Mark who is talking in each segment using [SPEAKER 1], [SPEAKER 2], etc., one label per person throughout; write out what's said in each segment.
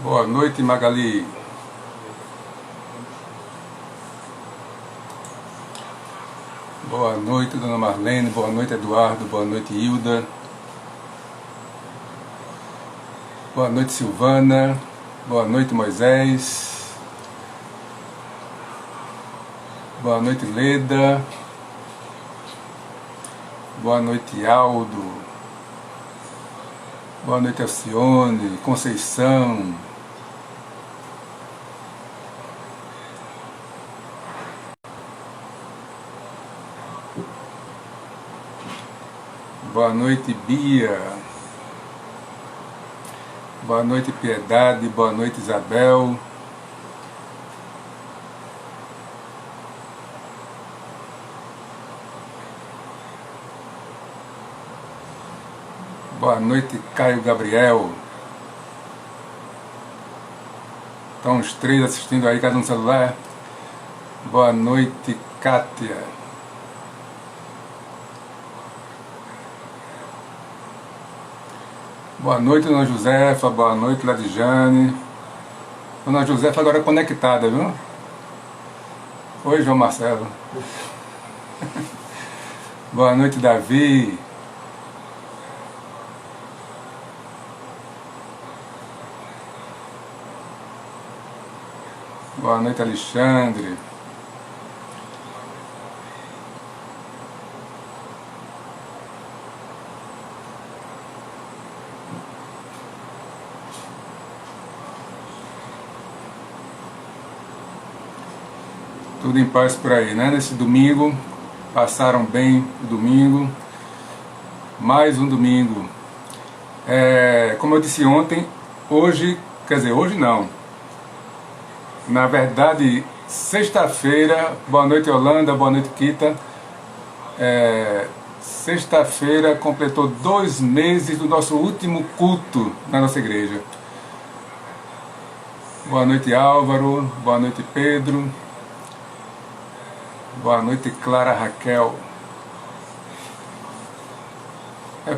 [SPEAKER 1] Boa noite, Magali. Boa noite, dona Marlene. Boa noite, Eduardo. Boa noite, Hilda. Boa noite, Silvana. Boa noite, Moisés. Boa noite, Leda. Boa noite, Aldo. Boa noite, Alcione, Conceição. Boa noite, Bia. Boa noite, Piedade. Boa noite, Isabel. Boa noite, Caio Gabriel. Estão os três assistindo aí, cada um no celular. Boa noite, Kátia. Boa noite, dona Josefa. Boa noite, Ladijane. Dona Josefa agora conectada, viu? Oi, João Marcelo. Boa noite, Davi. Boa noite, Alexandre. Tudo em paz por aí, né? Nesse domingo, passaram bem o domingo. Mais um domingo. Como eu disse ontem, hoje, quer dizer, hoje não. Na verdade, sexta-feira, boa noite, Holanda, boa noite, Kita. Sexta-feira completou 2 meses do nosso último culto na nossa igreja. Boa noite, Álvaro, boa noite, Pedro. Boa noite, Clara Raquel.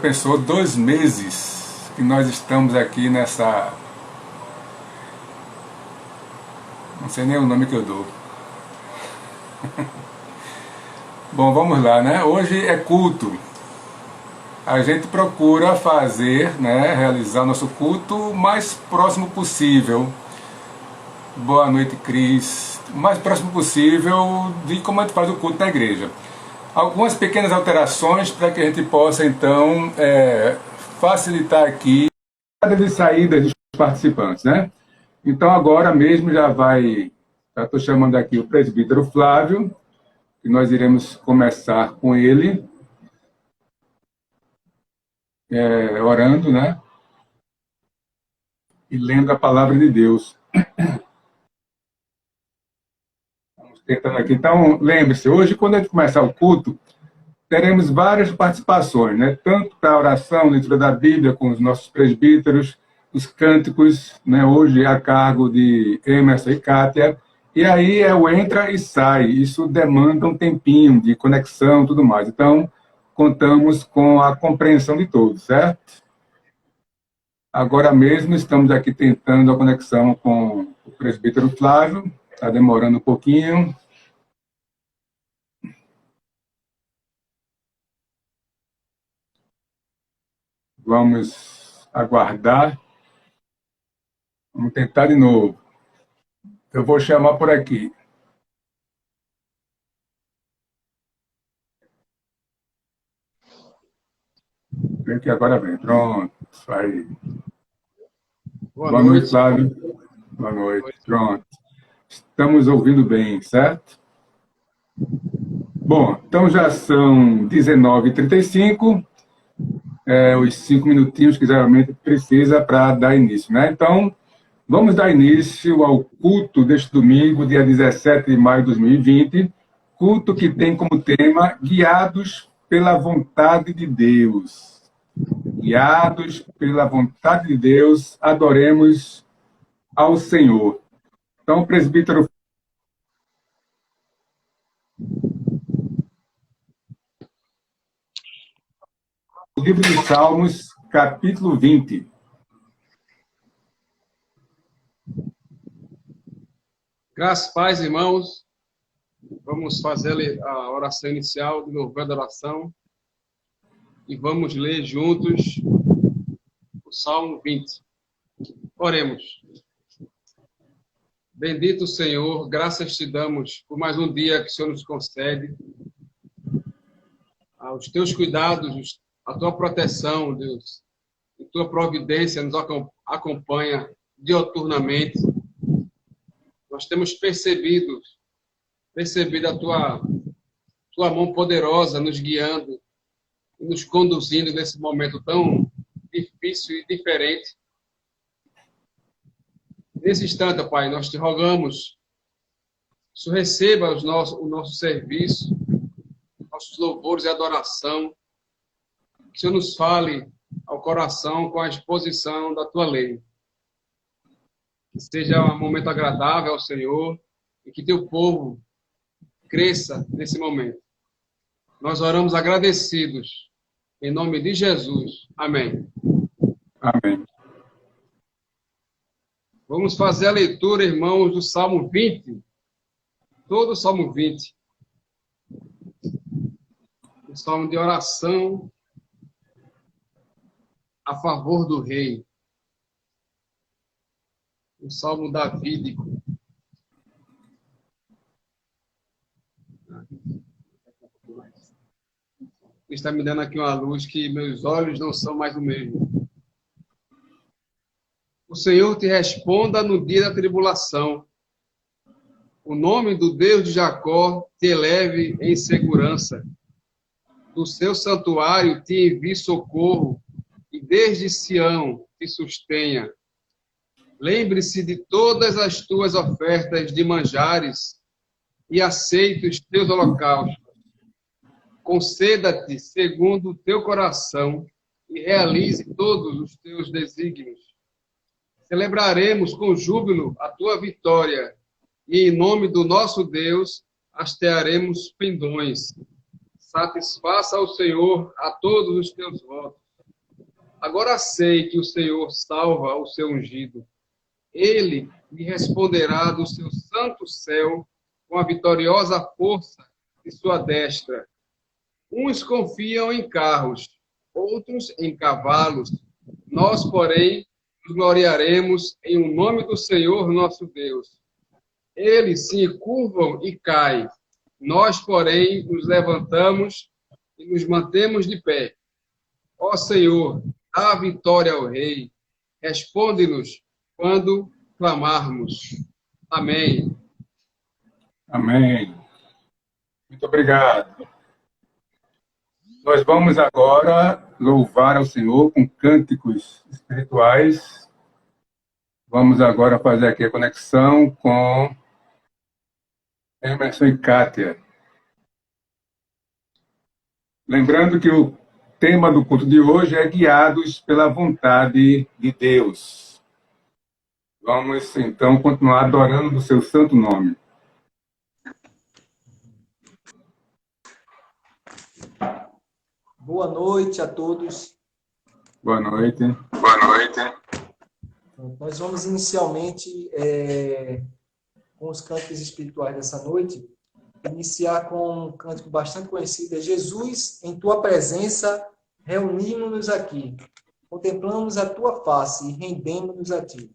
[SPEAKER 1] Pensou 2 meses que nós estamos aqui nessa... Não sei nem o nome que eu dou. Bom, vamos lá, né? Hoje é culto. A gente procura fazer, né, realizar nosso culto o mais próximo possível. Boa noite, Cris. O mais próximo possível de como a gente faz o culto na igreja. Algumas pequenas alterações para que a gente possa, então, facilitar aqui a entrada e saída dos participantes, né? Então, agora mesmo já estou chamando aqui o presbítero Flávio, que nós iremos começar com ele, orando, né? E lendo a palavra de Deus. Vamos tentando aqui. Então, lembre-se, hoje, quando a gente começar o culto, teremos várias participações, né? Tanto para a oração, leitura da Bíblia, com os nossos presbíteros, os cânticos, né? Hoje a cargo de Emerson e Kátia, e aí é o entra e sai. Isso demanda um tempinho de conexão e tudo mais. Então, contamos com a compreensão de todos, certo? Agora mesmo estamos aqui tentando a conexão com o presbítero Flávio, está demorando um pouquinho. Vamos aguardar. Vamos tentar de novo. Eu vou chamar por aqui. Vem que agora vem. Pronto. Aí. Boa noite, Flávio. Boa noite. Pronto. Estamos ouvindo bem, certo? Bom, então já são 19h35. Os 5 minutinhos que geralmente precisa para dar início, né? Então, vamos dar início ao culto deste domingo, dia 17 de maio de 2020, culto que tem como tema Guiados pela Vontade de Deus. Guiados pela vontade de Deus, adoremos ao Senhor. Então, presbítero... Livro de Salmos, capítulo 20.
[SPEAKER 2] Graças, paz, irmãos. Vamos fazer a oração inicial do louvor da oração e vamos ler juntos o Salmo 20. Oremos. Bendito Senhor, graças te damos por mais um dia que o Senhor nos concede. Os teus cuidados, a tua proteção, Deus, e tua providência nos acompanha dioturnamente. Nós temos percebido a tua mão poderosa nos guiando e nos conduzindo nesse momento tão difícil e diferente. Nesse instante, Pai, nós te rogamos que o Senhor receba o nosso serviço, nossos louvores e adoração, que o Senhor nos fale ao coração com a exposição da tua lei. Que seja um momento agradável ao Senhor e que teu povo cresça nesse momento. Nós oramos agradecidos, em nome de Jesus. Amém.
[SPEAKER 1] Amém.
[SPEAKER 2] Vamos fazer a leitura, irmãos, do Salmo 20. Todo o Salmo 20. O Salmo de oração a favor do rei. O Salmo davídico. Está me dando aqui uma luz que meus olhos não são mais o mesmo. O Senhor te responda no dia da tribulação. O nome do Deus de Jacó te eleve em segurança. Do seu santuário te envie socorro e desde Sião te sustenha. Lembre-se de todas as tuas ofertas de manjares e aceite os teus holocaustos. Conceda-te segundo o teu coração e realize todos os teus desígnios. Celebraremos com júbilo a tua vitória e em nome do nosso Deus hastearemos pendões. Satisfaça ao Senhor a todos os teus votos. Agora sei que o Senhor salva o seu ungido. Ele lhe responderá do seu santo céu com a vitoriosa força de sua destra. Uns confiam em carros, outros em cavalos. Nós, porém, nos gloriaremos em o nome do Senhor nosso Deus. Eles se curvam e caem. Nós, porém, nos levantamos e nos mantemos de pé. Ó Senhor, dá a vitória ao Rei. Responde-nos quando clamarmos. Amém.
[SPEAKER 1] Amém. Muito obrigado. Nós vamos agora louvar ao Senhor com cânticos espirituais. Vamos agora fazer aqui a conexão com Emerson e Kátia. Lembrando que o tema do culto de hoje é guiados pela vontade de Deus. Vamos, então, continuar adorando o seu santo nome.
[SPEAKER 3] Boa noite a todos.
[SPEAKER 1] Boa noite.
[SPEAKER 2] Boa noite.
[SPEAKER 3] Nós vamos inicialmente, com os cânticos espirituais dessa noite, iniciar com um cântico bastante conhecido, é Jesus, em tua presença, reunimos-nos aqui, contemplamos a tua face e rendemos-nos a ti.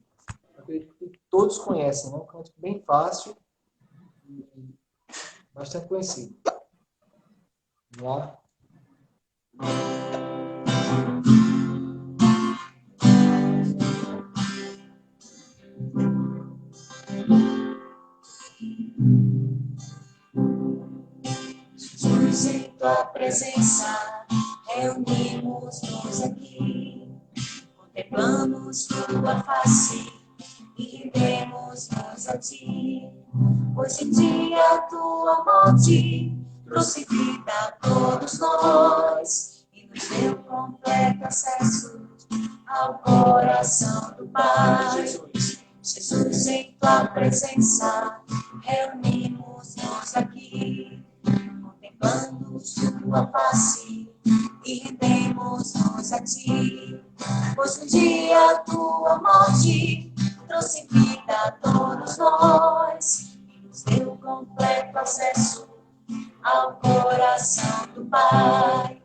[SPEAKER 3] Acredito que todos conhecem, né? Um cântico bem fácil e bastante conhecido. Vamos lá.
[SPEAKER 4] Jesus, em tua presença, reunimos-nos aqui, contemplamos tua face e rendemos-nos a ti. Hoje em dia, tua morte trouxe vida a todos nós e nos deu completo acesso ao coração do Pai. Jesus, em tua presença, reunimos-nos aqui, contemplando tua face e rendemos-nos a ti. Pois um dia tua morte trouxe vida a todos nós acesso ao coração do Pai.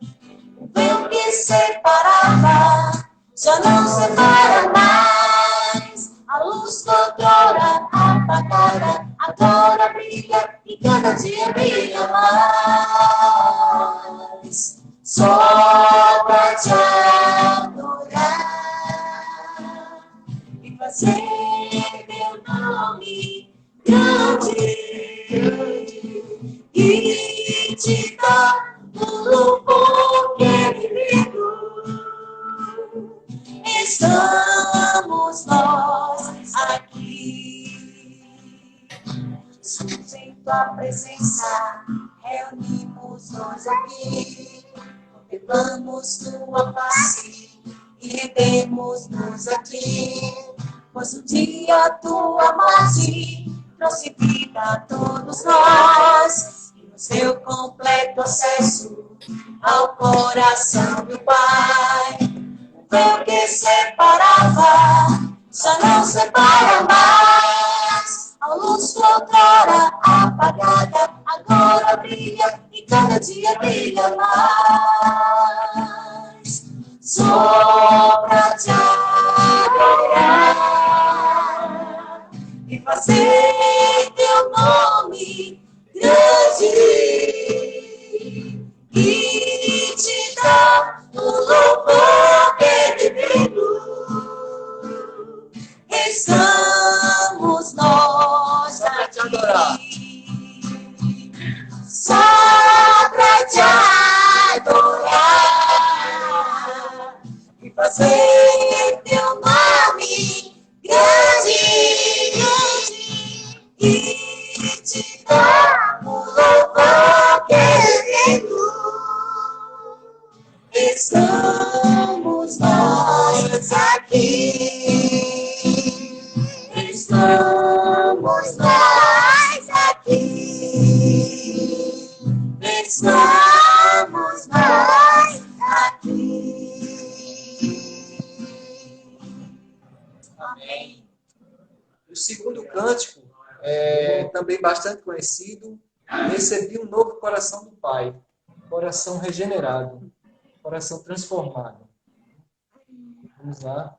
[SPEAKER 4] O véu que separava já não separa mais. A luz que outrora apagada agora brilha e cada dia brilha mais. Só pra te adorar e fazer meu nome grande e te dar o louvor que é devido. Estamos nós aqui, Jesus, em tua presença, reunimos-nos aqui, contemplamos tua face e rendemos-nos aqui, pois um dia tua morte trouxe vida a todos nós, e no seu completo acesso ao coração do Pai. O véu que separava já não separa mais. A luz que outrora apagada agora brilha e cada dia brilha mais. Só pra te adorar e fazer teu nome grande e te dar o louvor que é devido. Estamos nós aqui só pra te adorar e fazer teu nome grande e te dar o louvor que é devido. Estamos nós aqui. Estamos nós aqui. Estamos nós aqui. Amém.
[SPEAKER 3] O segundo cântico, também bastante conhecido, recebi um novo coração do Pai, coração regenerado, coração transformado. Vamos lá.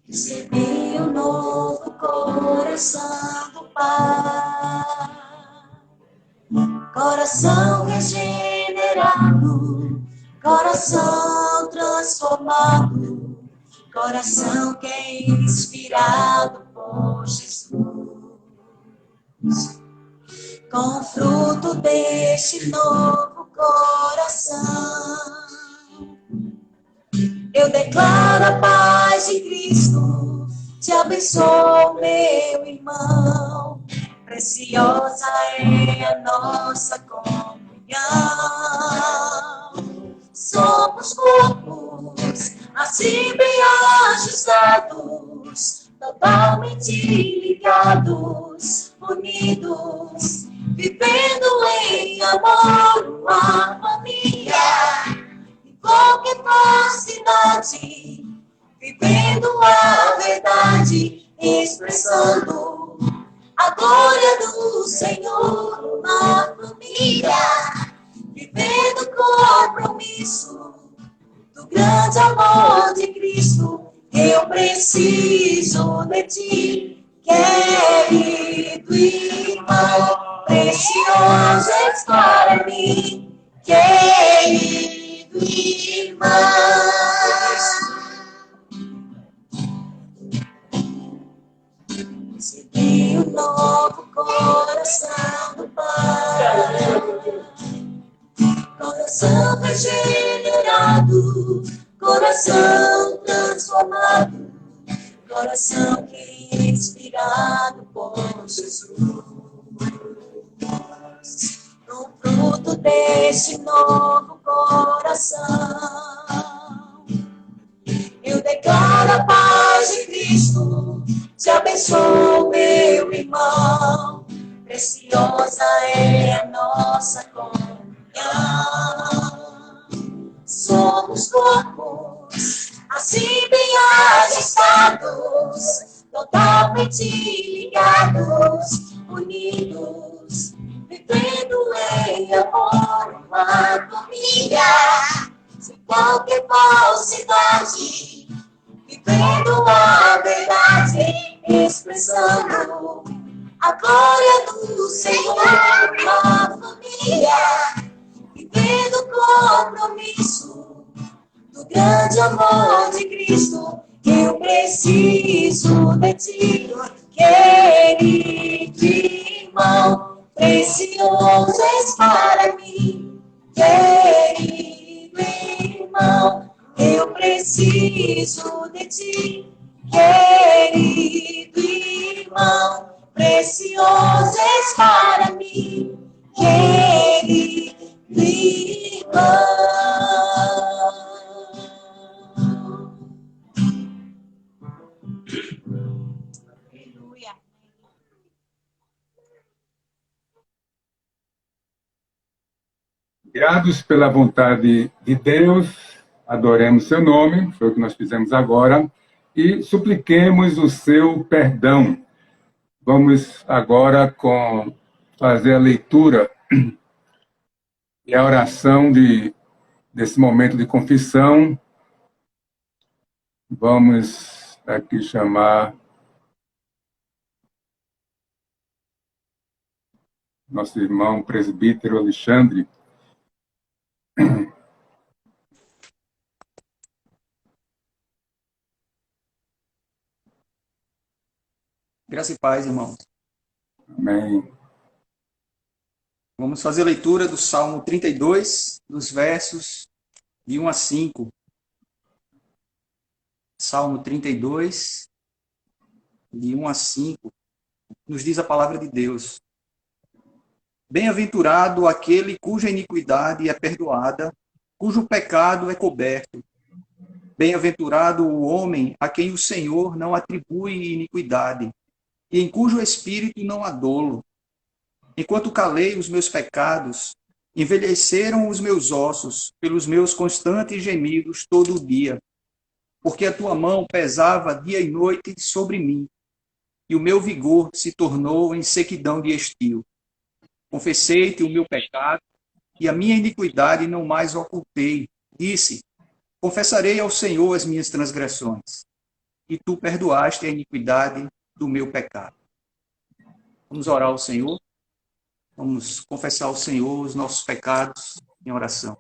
[SPEAKER 4] Recebi um novo coração do Pai, coração regenerado, coração transformado, coração que é inspirado por Jesus. Com fruto deste novo coração, eu declaro a paz de Cristo, te abençoo, meu irmão. Preciosa é a nossa comunhão. Somos corpos assim bem ajustados, totalmente ligados, unidos, vivendo em amor, uma família. Em qualquer cidade, vivendo a verdade, expressando a glória do Senhor, uma família, vivendo compromisso do grande amor de Cristo. Eu preciso de ti, querido irmão, precioso és para mim, querido irmão. Recebi um novo coração do Pai, coração regenerado, coração transformado, coração que é inspirado por Jesus. No fruto deste novo coração, eu declaro a paz de Cristo, te abençoo, meu irmão. Preciosa é a nossa comunhão. assim bem ajustados, totalmente ligados, unidos, vivendo em amor, uma família, sem qualquer falsidade, vivendo a verdade, expressando a glória do Senhor, uma família, vivendo o compromisso do grande amor de Cristo. Eu preciso de ti, querido irmão, precioso és para mim, querido irmão, eu preciso de ti, querido irmão, precioso és para mim, querido irmão. Aleluia.
[SPEAKER 1] Guiados pela vontade de Deus, adoremos seu nome, foi o que nós fizemos agora, e supliquemos o seu perdão. Vamos agora fazer a leitura e a oração desse momento de confissão. Vamos aqui chamar nosso irmão presbítero Alexandre.
[SPEAKER 5] Graça e paz, irmãos.
[SPEAKER 1] Amém.
[SPEAKER 5] Vamos fazer a leitura do Salmo 32, dos versos de 1 a 5. Salmo 32, de 1 a 5, nos diz a palavra de Deus. Bem-aventurado aquele cuja iniquidade é perdoada, cujo pecado é coberto. Bem-aventurado o homem a quem o Senhor não atribui iniquidade, e em cujo espírito não há dolo. Enquanto calei os meus pecados, envelheceram os meus ossos pelos meus constantes gemidos todo o dia, porque a tua mão pesava dia e noite sobre mim, e o meu vigor se tornou em sequidão de estio. Confessei-te o meu pecado, e a minha iniquidade não mais ocultei. Disse, confessarei ao Senhor as minhas transgressões, e tu perdoaste a iniquidade do meu pecado. Vamos orar ao Senhor. Vamos confessar ao Senhor os nossos pecados em oração.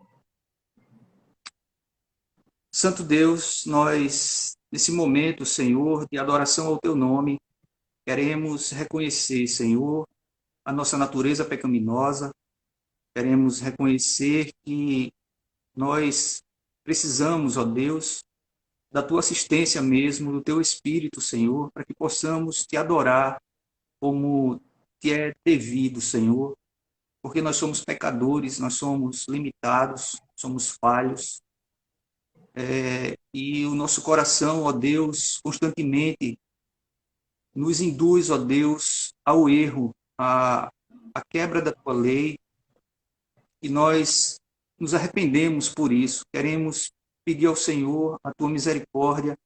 [SPEAKER 5] Santo Deus, nós, nesse momento, Senhor, de adoração ao Teu nome, queremos reconhecer, Senhor, a nossa natureza pecaminosa, queremos reconhecer que nós precisamos, ó Deus, da Tua assistência mesmo, do Teu Espírito, Senhor, para que possamos Te adorar como Te é devido, Senhor, porque nós somos pecadores, nós somos limitados, somos falhos, e o nosso coração, ó Deus, constantemente nos induz, ó Deus, ao erro, à quebra da Tua lei, e nós nos arrependemos por isso, queremos pedir ao Senhor a Tua misericórdia,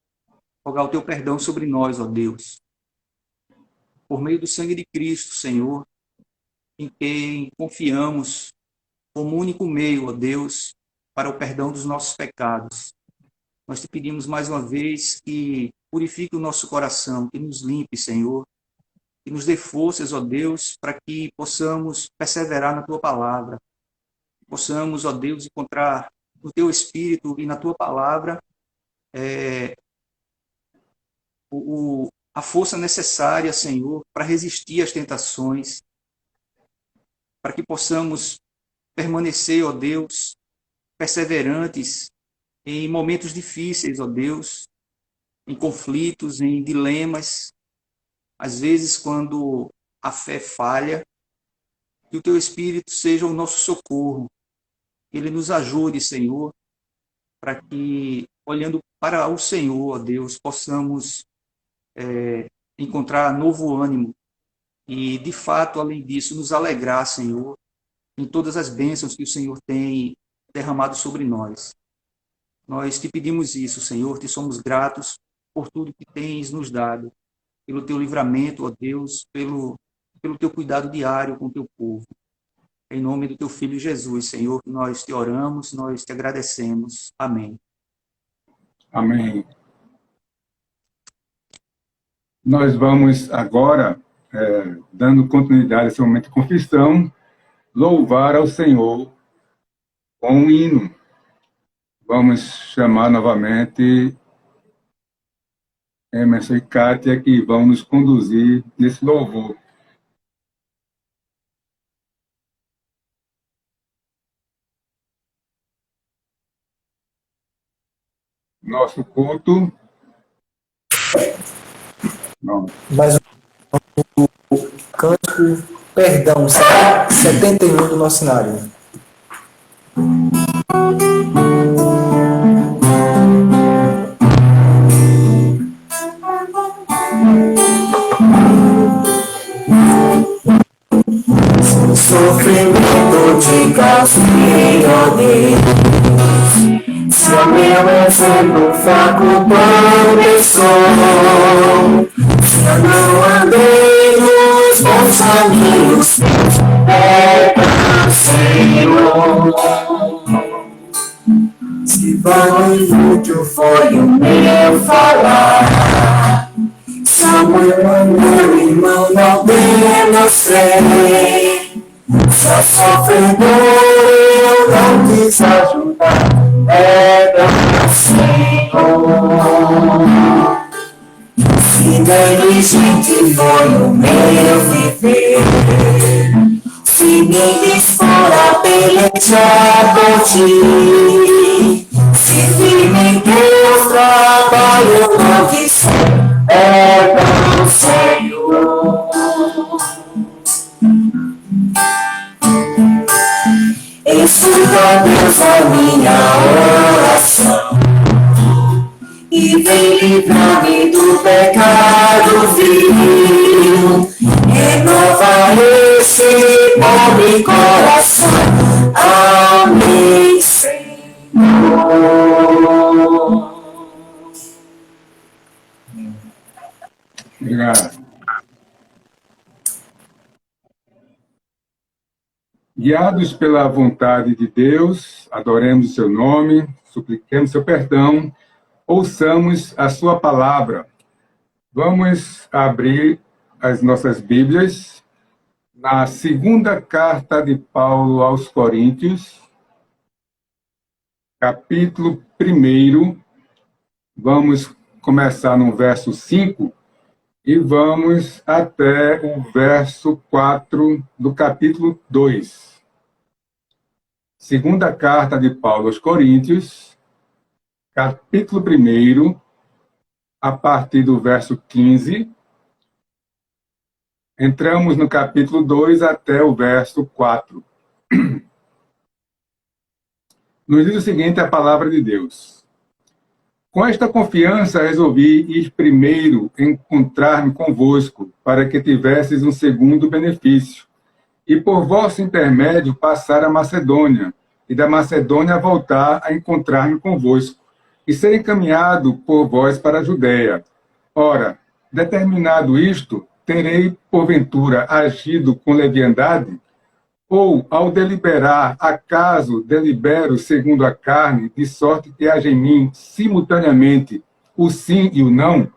[SPEAKER 5] rogar o Teu perdão sobre nós, ó Deus, por meio do sangue de Cristo, Senhor, em quem confiamos como único meio, ó Deus, para o perdão dos nossos pecados. Nós Te pedimos mais uma vez que purifique o nosso coração, que nos limpe, Senhor, que nos dê forças, ó Deus, para que possamos perseverar na Tua palavra, possamos, ó Deus, encontrar no Teu Espírito e na Tua palavra a força necessária, Senhor, para resistir às tentações, para que possamos permanecer, ó Deus, perseverantes em momentos difíceis, ó Deus, em conflitos, em dilemas, às vezes quando a fé falha, que o Teu Espírito seja o nosso socorro, que Ele nos ajude, Senhor, para que, olhando para o Senhor, ó Deus, possamos encontrar novo ânimo e, de fato, além disso, nos alegrar, Senhor, em todas as bênçãos que o Senhor tem derramado sobre nós. Nós te pedimos isso, Senhor, te somos gratos por tudo que tens nos dado, pelo teu livramento, ó Deus, pelo teu cuidado diário com o teu povo. Em nome do teu Filho Jesus, Senhor, nós te oramos, nós te agradecemos. Amém.
[SPEAKER 1] Amém. Nós vamos agora, dando continuidade a esse momento de confissão, louvar ao Senhor com um hino. Vamos chamar novamente Emerson e Kátia, que vão nos conduzir nesse louvor. Nosso culto. Não.
[SPEAKER 3] Mas o cântico Perdão, 71 do nosso cenário.
[SPEAKER 4] Sofrimento de castigo, ó Deus, se o meu exemplo fraco começou, se eu não andei nos bons caminhos, perdão, Senhor. Se vão e inútil foi o meu falar, se amanhã meu irmão não demonstrei, se a sofredor eu não quis ajudar, perdão, Senhor. Se negligente foi o meu viver, se me dispor a pelejar por ti, se firme teu trabalho eu não quis ser, perdão, Senhor. Escuta, Deus, a minha oração e vem livrar-me do pecado vil. Renova esse pobre coração. Amém, Senhor.
[SPEAKER 1] Obrigado. Guiados pela vontade de Deus, adoremos o seu nome, supliquemos seu perdão, ouçamos a sua palavra. Vamos abrir as nossas Bíblias na segunda carta de Paulo aos Coríntios, capítulo 1. Vamos começar no verso 5 e vamos até o verso 4 do capítulo 2. Segunda carta de Paulo aos Coríntios, capítulo 1, a partir do verso 15. Entramos no capítulo 2 até o verso 4. Nos diz o seguinte a palavra de Deus. Com esta confiança resolvi ir primeiro encontrar-me convosco, para que tivesseis um segundo benefício, e por vosso intermédio passar a Macedônia, e da Macedônia voltar a encontrar-me convosco, e ser encaminhado por vós para a Judéia. Ora, determinado isto, terei, porventura, agido com leviandade? Ou, ao deliberar, acaso delibero segundo a carne, de sorte que haja em mim, simultaneamente, o sim e o não?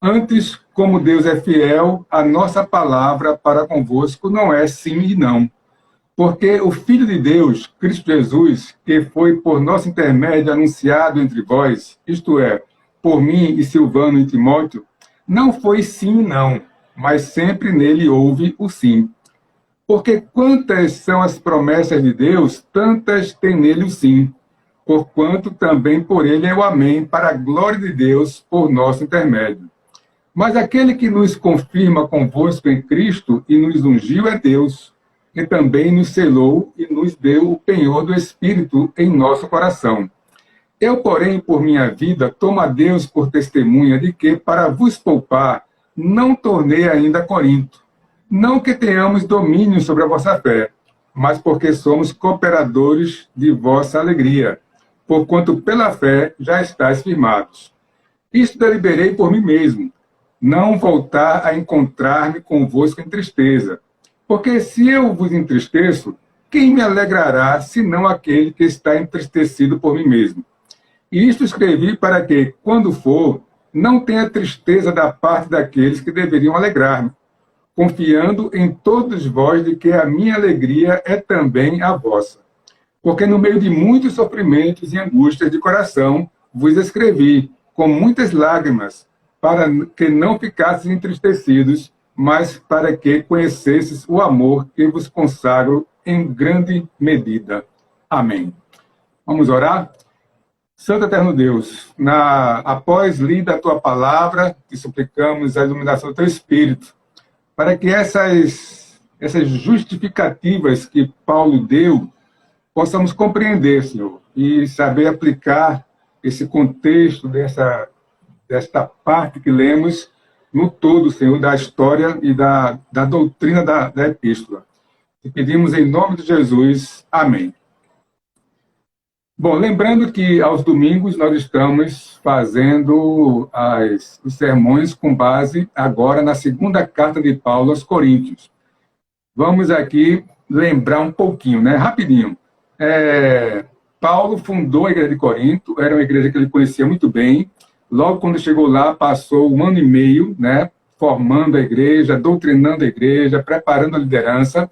[SPEAKER 1] Antes, como Deus é fiel, a nossa palavra para convosco não é sim e não. Porque o Filho de Deus, Cristo Jesus, que foi por nosso intermédio anunciado entre vós, isto é, por mim e Silvano e Timóteo, não foi sim e não, mas sempre nele houve o sim. Porque quantas são as promessas de Deus, tantas tem nele o sim. Porquanto também por ele é o amém, para a glória de Deus, por nosso intermédio. Mas aquele que nos confirma convosco em Cristo e nos ungiu é Deus, que também nos selou e nos deu o penhor do Espírito em nosso coração. Eu, porém, por minha vida, tomo a Deus por testemunha de que, para vos poupar, não tornei ainda a Corinto. Não que tenhamos domínio sobre a vossa fé, mas porque somos cooperadores de vossa alegria. porquanto pela fé já estáis firmados. Isto deliberei por mim mesmo, não voltar a encontrar-me convosco em tristeza. Porque se eu vos entristeço, quem me alegrará, senão aquele que está entristecido por mim mesmo? E isto escrevi para que, quando for, não tenha tristeza da parte daqueles que deveriam alegrar-me, confiando em todos vós de que a minha alegria é também a vossa. Porque no meio de muitos sofrimentos e angústias de coração vos escrevi, com muitas lágrimas, para que não ficasseis entristecidos, mas para que conhecesses o amor que vos consagro em grande medida. Amém. Vamos orar? Santo Eterno Deus, após lida a Tua palavra, te suplicamos a iluminação do Teu Espírito, para que essas justificativas que Paulo deu, possamos compreender, Senhor, e saber aplicar esse contexto desta parte que lemos no todo, Senhor, da história e da doutrina da epístola. Te pedimos em nome de Jesus. Amém. Bom, lembrando que aos domingos nós estamos fazendo os sermões com base agora na segunda carta de Paulo aos Coríntios. Vamos aqui lembrar um pouquinho, né? Rapidinho. Paulo fundou a igreja de Corinto, era uma igreja que ele conhecia muito bem. Logo quando chegou lá, passou 1 ano e meio, né? Formando a igreja, doutrinando a igreja, preparando a liderança.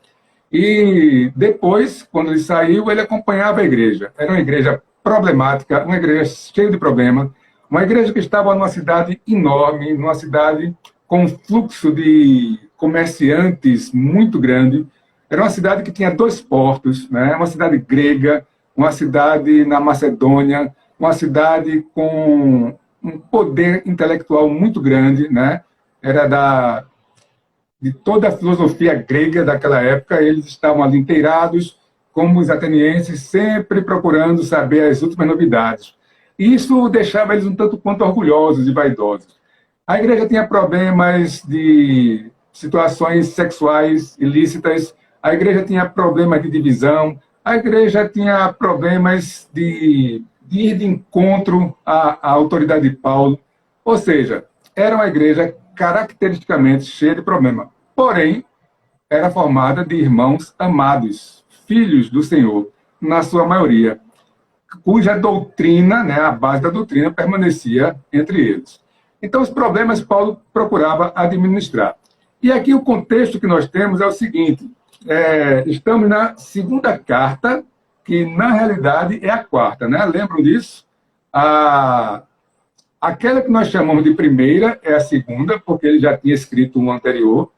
[SPEAKER 1] E depois, quando ele saiu, ele acompanhava a igreja. Era uma igreja problemática, uma igreja cheia de problemas, uma igreja que estava numa cidade enorme, numa cidade com um fluxo de comerciantes muito grande. Era uma cidade que tinha 2 portos, né? Uma cidade grega, uma cidade na Macedônia, uma cidade com um poder intelectual muito grande, né? Era de toda a filosofia grega daquela época, eles estavam ali inteirados, como os atenienses, sempre procurando saber as últimas novidades. E isso deixava eles um tanto quanto orgulhosos e vaidosos. A igreja tinha problemas de situações sexuais ilícitas, a igreja tinha problemas de divisão, a igreja tinha problemas de ir de encontro à autoridade de Paulo. Ou seja, era uma igreja caracteristicamente cheia de problemas. Porém, era formada de irmãos amados, filhos do Senhor, na sua maioria, cuja doutrina, né, a base da doutrina, permanecia entre eles. Então, os problemas Paulo procurava administrar. E aqui o contexto que nós temos é o seguinte: estamos na segunda carta, que na realidade é a quarta, né? Lembram disso? Aquela que nós chamamos de primeira é a segunda, porque ele já tinha escrito uma anterior.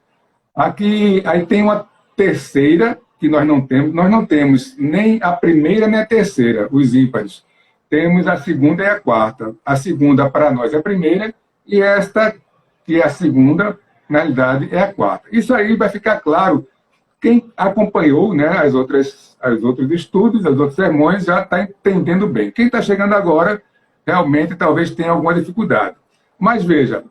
[SPEAKER 1] Aí tem uma terceira que nós não temos. Nós não temos nem a primeira nem a terceira, os ímpares. Temos a segunda e a quarta. A segunda para nós é a primeira e esta, que é a segunda, na realidade é a quarta. Isso aí vai ficar claro. Quem acompanhou, né, os outros estudos, os outros sermões, já está entendendo bem. Quem está chegando agora, realmente, talvez tenha alguma dificuldade. Mas veja,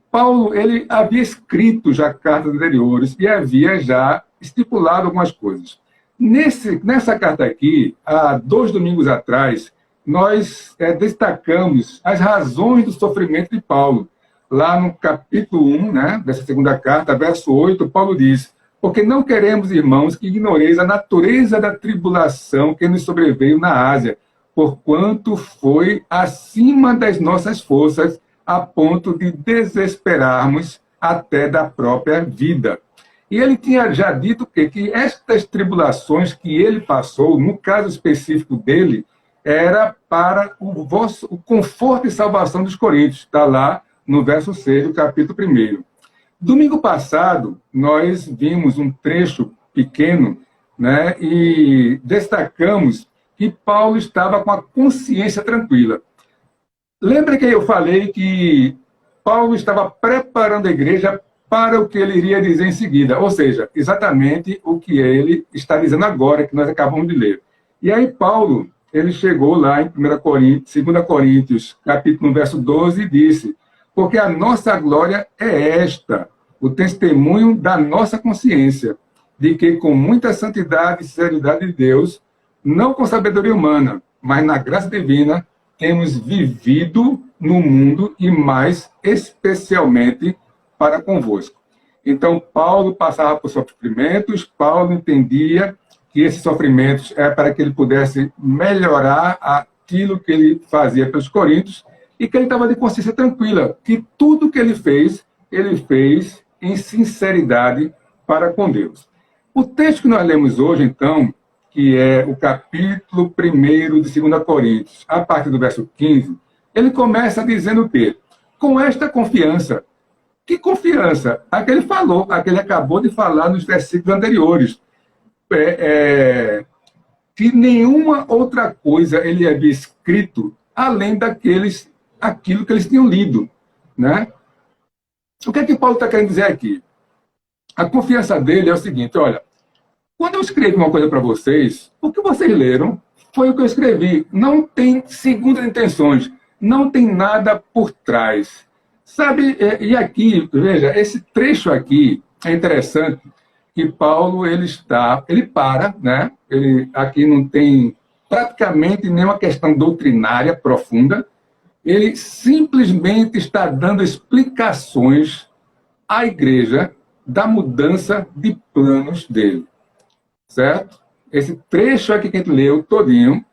[SPEAKER 1] Paulo, ele havia escrito já cartas anteriores e havia já estipulado algumas coisas. Nessa carta aqui, há 2 domingos atrás, nós destacamos as razões do sofrimento de Paulo. Lá no capítulo 1, né, dessa segunda carta, verso 8, Paulo diz: porque não queremos, irmãos, que ignoreis a natureza da tribulação que nos sobreveio na Ásia, porquanto foi acima das nossas forças, a ponto de desesperarmos até da própria vida. E ele tinha já dito que estas tribulações que ele passou, no caso específico dele, era para o conforto e salvação dos coríntios. Está lá no verso 6 do capítulo 1. Domingo passado, nós vimos um trecho pequeno, né, e destacamos que Paulo estava com a consciência tranquila. Lembra que eu falei que Paulo estava preparando a igreja para o que ele iria dizer em seguida, ou seja, exatamente o que ele está dizendo agora, que nós acabamos de ler. E aí Paulo, ele chegou lá em 2 Coríntios, capítulo 1, verso 12, e disse: porque a nossa glória é esta, o testemunho da nossa consciência, de que com muita santidade e sinceridade de Deus, não com sabedoria humana, mas na graça divina temos vivido no mundo e mais especialmente para convosco. Então, Paulo passava por sofrimentos, Paulo entendia que esses sofrimentos é para que ele pudesse melhorar aquilo que ele fazia pelos coríntios e que ele estava de consciência tranquila, que tudo que ele fez em sinceridade para com Deus. O texto que nós lemos hoje, então, que é o capítulo 1 de 2 Coríntios, a partir do verso 15, ele começa dizendo o quê? Com esta confiança. Que confiança? A que ele falou, a que ele acabou de falar nos versículos anteriores. Que nenhuma outra coisa ele havia escrito além aquilo que eles tinham lido, né? O que é que Paulo está querendo dizer aqui? A confiança dele é o seguinte, olha, quando eu escrevi uma coisa para vocês, o que vocês leram foi o que eu escrevi. Não tem segundas intenções, não tem nada por trás. Sabe, e aqui, veja, esse trecho aqui é interessante, que Paulo, ele para, né? Ele aqui não tem praticamente nenhuma questão doutrinária profunda, ele simplesmente está dando explicações à igreja da mudança de planos dele. Certo? Esse trecho aqui que a gente leu todinho,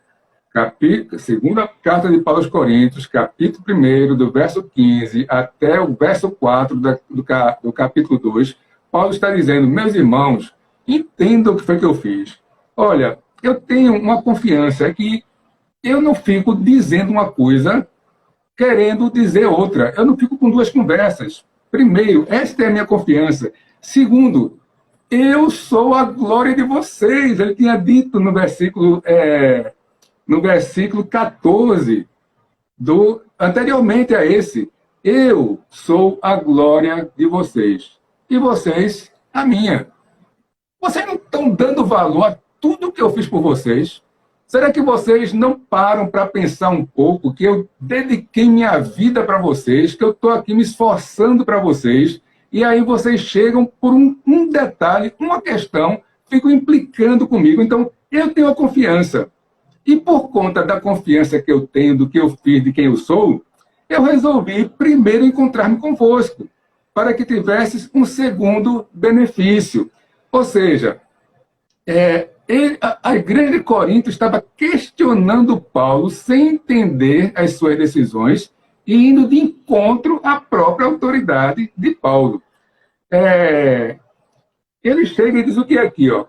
[SPEAKER 1] segunda carta de Paulo aos Coríntios, capítulo 1, do verso 15 até o verso 4 do capítulo 2, Paulo está dizendo, meus irmãos, entendam o que foi que eu fiz. Olha, eu tenho uma confiança que eu não fico dizendo uma coisa querendo dizer outra. Eu não fico com duas conversas. Primeiro, esta é a minha confiança. Segundo, eu sou a glória de vocês. Ele tinha dito no versículo 14, anteriormente a esse, eu sou a glória de vocês. E vocês, a minha. Vocês não estão dando valor a tudo que eu fiz por vocês? Será que vocês não param para pensar um pouco que eu dediquei minha vida para vocês, que eu estou aqui me esforçando para vocês, e aí vocês chegam por um detalhe, uma questão, ficam implicando comigo. Então, eu tenho a confiança. E por conta da confiança que eu tenho, do que eu fiz, de quem eu sou, eu resolvi primeiro encontrar-me convosco, para que tivesses um segundo benefício. Ou seja, a igreja de Corinto estava questionando Paulo sem entender as suas decisões e indo de encontro à própria autoridade de Paulo. Ele chega e diz o que é aqui, ó?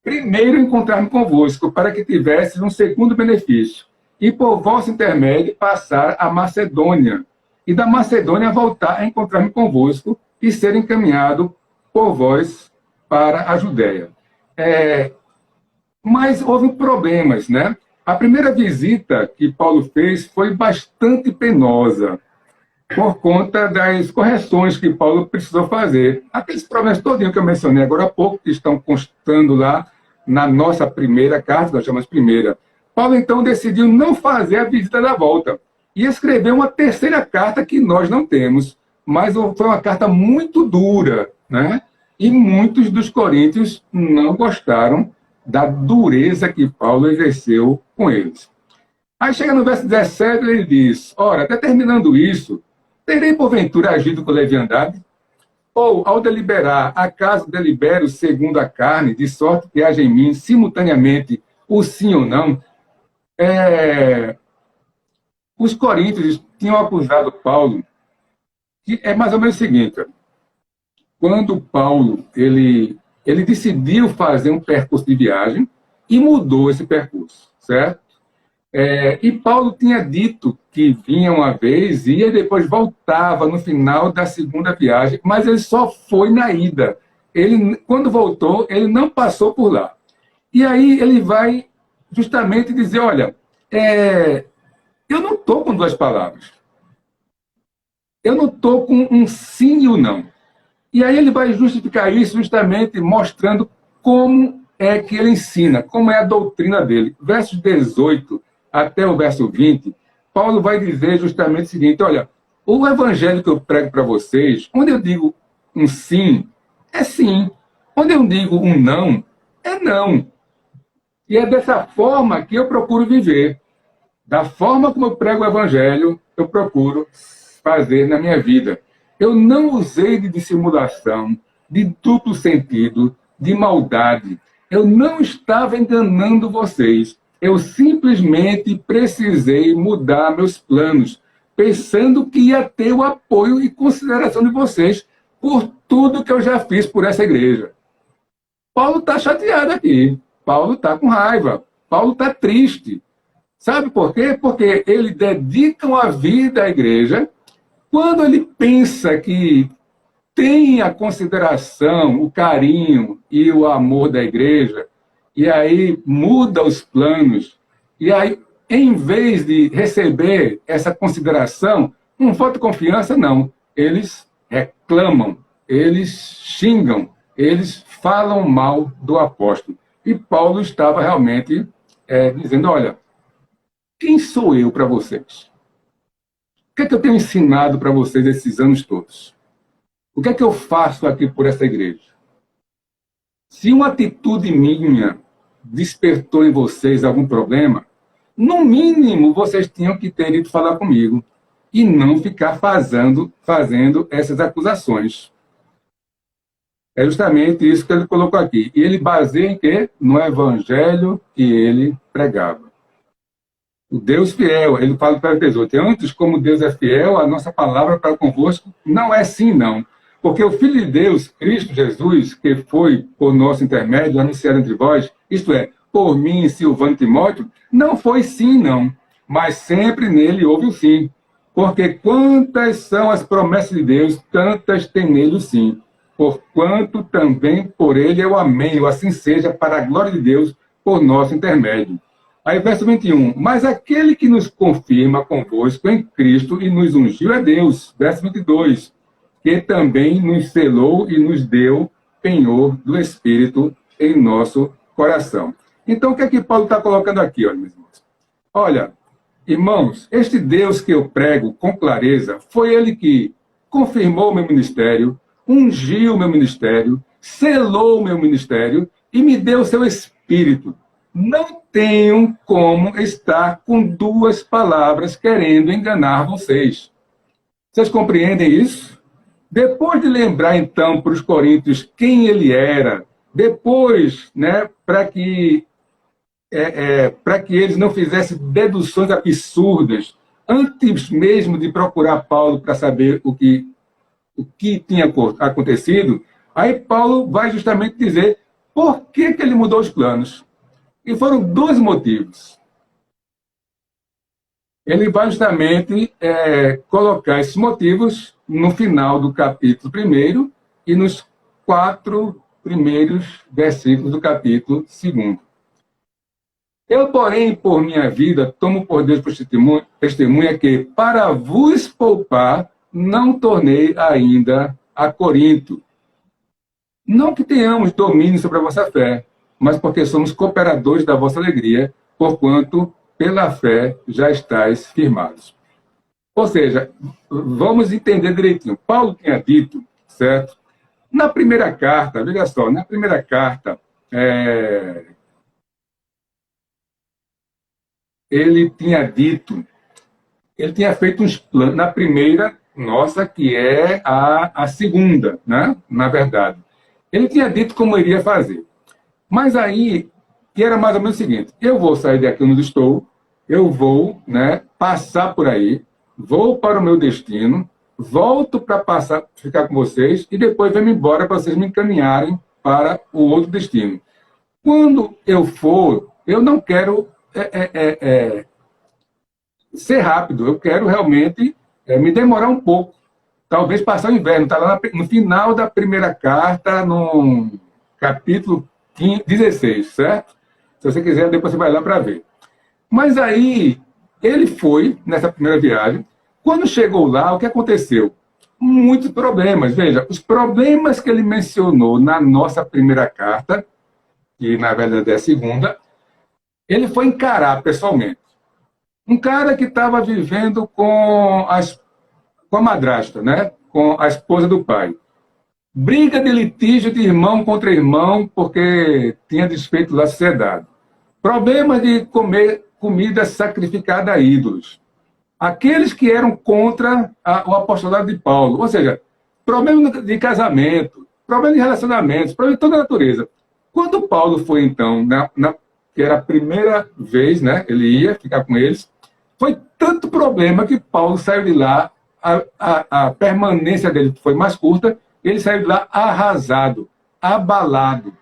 [SPEAKER 1] Primeiro encontrar-me convosco, para que tivesses um segundo benefício, e por vosso intermédio passar a Macedônia, e da Macedônia voltar a encontrar-me convosco e ser encaminhado por vós para a Judéia. Mas houve problemas, né? A primeira visita que Paulo fez foi bastante penosa, por conta das correções que Paulo precisou fazer. Aqueles problemas todinhos que eu mencionei agora há pouco, que estão constando lá na nossa primeira carta, nós chamamos primeira. Paulo, então, decidiu não fazer a visita da volta e escreveu uma terceira carta que nós não temos, mas foi uma carta muito dura, né? E muitos dos coríntios não gostaram da dureza que Paulo exerceu com eles. Aí chega no verso 17, ele diz, ora, determinando isso, terei porventura agido com leviandade? Ou, ao deliberar, acaso delibero segundo a carne, de sorte que haja em mim, simultaneamente, o sim ou não? Os coríntios tinham acusado Paulo, que é mais ou menos o seguinte, quando Paulo ele decidiu fazer um percurso de viagem e mudou esse percurso, certo? E Paulo tinha dito que vinha uma vez, ia e depois voltava no final da segunda viagem, mas ele só foi na ida. Ele, quando voltou, ele não passou por lá. E aí ele vai justamente dizer, olha, eu não estou com duas palavras. Eu não estou com um sim e um não. E aí ele vai justificar isso justamente mostrando como é que ele ensina, como é a doutrina dele. Versos 18 até o verso 20, Paulo vai dizer justamente o seguinte, olha, o evangelho que eu prego para vocês, onde eu digo um sim, é sim. Onde eu digo um não, é não. E é dessa forma que eu procuro viver. Da forma como eu prego o evangelho, eu procuro fazer na minha vida. Eu não usei de dissimulação, de duplo sentido, de maldade. Eu não estava enganando vocês. Eu simplesmente precisei mudar meus planos, pensando que ia ter o apoio e consideração de vocês por tudo que eu já fiz por essa igreja. Paulo está chateado aqui. Paulo está com raiva. Paulo está triste. Sabe por quê? Porque ele dedica a vida à igreja. Quando ele pensa que tem a consideração, o carinho e o amor da igreja, e aí muda os planos, e aí, em vez de receber essa consideração, um voto de confiança, não. Eles reclamam, eles xingam, eles falam mal do apóstolo. E Paulo estava realmente dizendo, olha, quem sou eu para vocês? O que é que eu tenho ensinado para vocês esses anos todos? O que é que eu faço aqui por essa igreja? Se uma atitude minha despertou em vocês algum problema, no mínimo vocês tinham que ter ido falar comigo e não ficar fazendo essas acusações. É justamente isso que ele colocou aqui. E ele baseia em quê? No evangelho que ele pregava. O Deus fiel, ele fala para Efésios: antes, como Deus é fiel, a nossa palavra para convosco não é sim, não. Porque o Filho de Deus, Cristo Jesus, que foi por nosso intermédio anunciado entre vós, isto é, por mim, Silvano e Timóteo, não foi sim, não. Mas sempre nele houve o sim. Porque quantas são as promessas de Deus, tantas tem nele o sim. Porquanto também por ele é o amém, ou assim seja, para a glória de Deus, por nosso intermédio. Aí, verso 21. Mas aquele que nos confirma convosco em Cristo e nos ungiu é Deus. Verso 22. Que também nos selou e nos deu penhor do Espírito em nosso coração. Então, o que é que Paulo está colocando aqui, olha, meus irmãos? Olha, irmãos, este Deus que eu prego com clareza, foi ele que confirmou o meu ministério, ungiu o meu ministério, selou o meu ministério e me deu o seu Espírito. Não tenho como estar com duas palavras querendo enganar vocês. Vocês compreendem isso? Depois de lembrar, então, para os coríntios quem ele era, depois, né, para que eles não fizessem deduções absurdas, antes mesmo de procurar Paulo para saber o que tinha acontecido, aí Paulo vai justamente dizer por que ele mudou os planos. E foram dois motivos. Ele vai justamente colocar esses motivos no final do capítulo 1 e nos 4 primeiros versículos do capítulo 2. Eu, porém, por minha vida, tomo por Deus por testemunha que, para vos poupar, não tornei ainda a Corinto. Não que tenhamos domínio sobre a vossa fé, mas porque somos cooperadores da vossa alegria, porquanto pela fé já estáis firmados. Ou seja, vamos entender direitinho. Paulo tinha dito, certo? Na primeira carta, veja só, na primeira carta, ele tinha feito uns planos, na primeira, nossa, que é a segunda, né? Na verdade. Ele tinha dito como iria fazer. Mas aí, que era mais ou menos o seguinte: eu vou sair daqui onde estou, eu vou, né, passar por aí, vou para o meu destino, volto para ficar com vocês e depois venho embora para vocês me encaminharem para o outro destino. Quando eu for, eu não quero ser rápido, eu quero realmente me demorar um pouco, talvez passar o inverno. Está lá no final da primeira carta, no capítulo 16, certo? Se você quiser, depois você vai lá para ver. Mas aí, ele foi nessa primeira viagem. Quando chegou lá, o que aconteceu? Muitos problemas. Veja, os problemas que ele mencionou na nossa primeira carta, que na verdade é a segunda, ele foi encarar pessoalmente. Um cara que estava vivendo com a madrasta, né? Com a esposa do pai. Briga de litígio de irmão contra irmão, porque tinha desfeito da sociedade. Problema de comer comida sacrificada a ídolos. Aqueles que eram contra o apostolado de Paulo. Ou seja, problema de casamento, problema de relacionamentos, problema de toda a natureza. Quando Paulo foi, então, que era a primeira vez, né, ele ia ficar com eles, foi tanto problema que Paulo saiu de lá, a permanência dele foi mais curta, ele saiu de lá arrasado, abalado,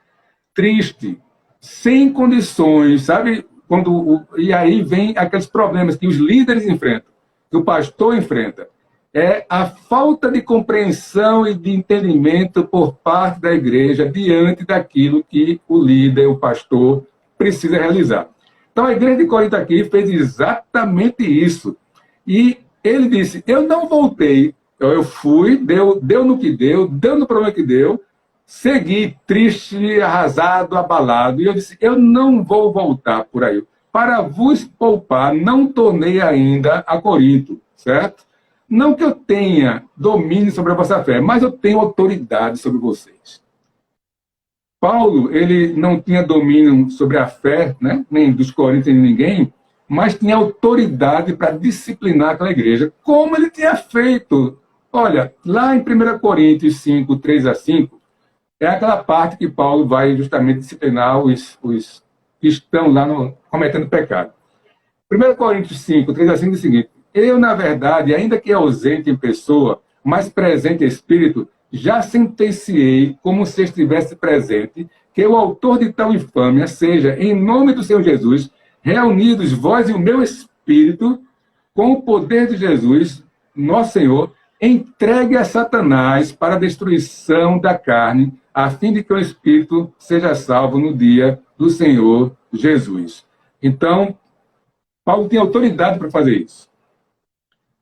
[SPEAKER 1] triste, sem condições, sabe? E aí vem aqueles problemas que os líderes enfrentam, que o pastor enfrenta. É a falta de compreensão e de entendimento por parte da igreja diante daquilo que o líder, o pastor, precisa realizar. Então, a igreja de Corinto aqui fez exatamente isso. E ele disse, eu não voltei, eu fui, deu no que deu no problema que deu, segui triste, arrasado, abalado, e eu disse, eu não vou voltar por aí. Para vos poupar, não tornei ainda a Corinto, certo? Não que eu tenha domínio sobre a vossa fé, mas eu tenho autoridade sobre vocês. Paulo, ele não tinha domínio sobre a fé, né? Nem dos coríntios, nem de ninguém, mas tinha autoridade para disciplinar aquela igreja, como ele tinha feito. Olha, lá em 1 Coríntios 5, 3-5, é aquela parte que Paulo vai justamente disciplinar os que estão lá cometendo pecado. 1 Coríntios 5, 3-5 diz o seguinte, eu, na verdade, ainda que ausente em pessoa, mas presente em espírito, já sentenciei, como se estivesse presente, que o autor de tal infâmia seja, em nome do Senhor Jesus, reunidos vós e o meu espírito, com o poder de Jesus, nosso Senhor, entregue a Satanás para a destruição da carne, a fim de que o espírito seja salvo no dia do Senhor Jesus. Então, Paulo tinha autoridade para fazer isso.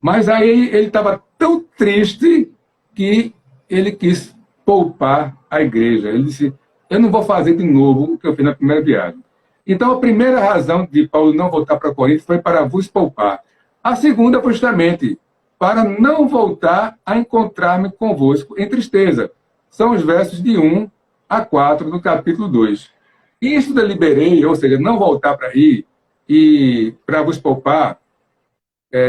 [SPEAKER 1] Mas aí ele estava tão triste que ele quis poupar a igreja. Ele disse, eu não vou fazer de novo o que eu fiz na primeira viagem. Então, a primeira razão de Paulo não voltar para Corinto foi para vos poupar. A segunda foi justamente para não voltar a encontrar-me convosco em tristeza. São os versos de 1-4 do capítulo 2. Isso deliberei, ou seja, não voltar para aí e para vos poupar,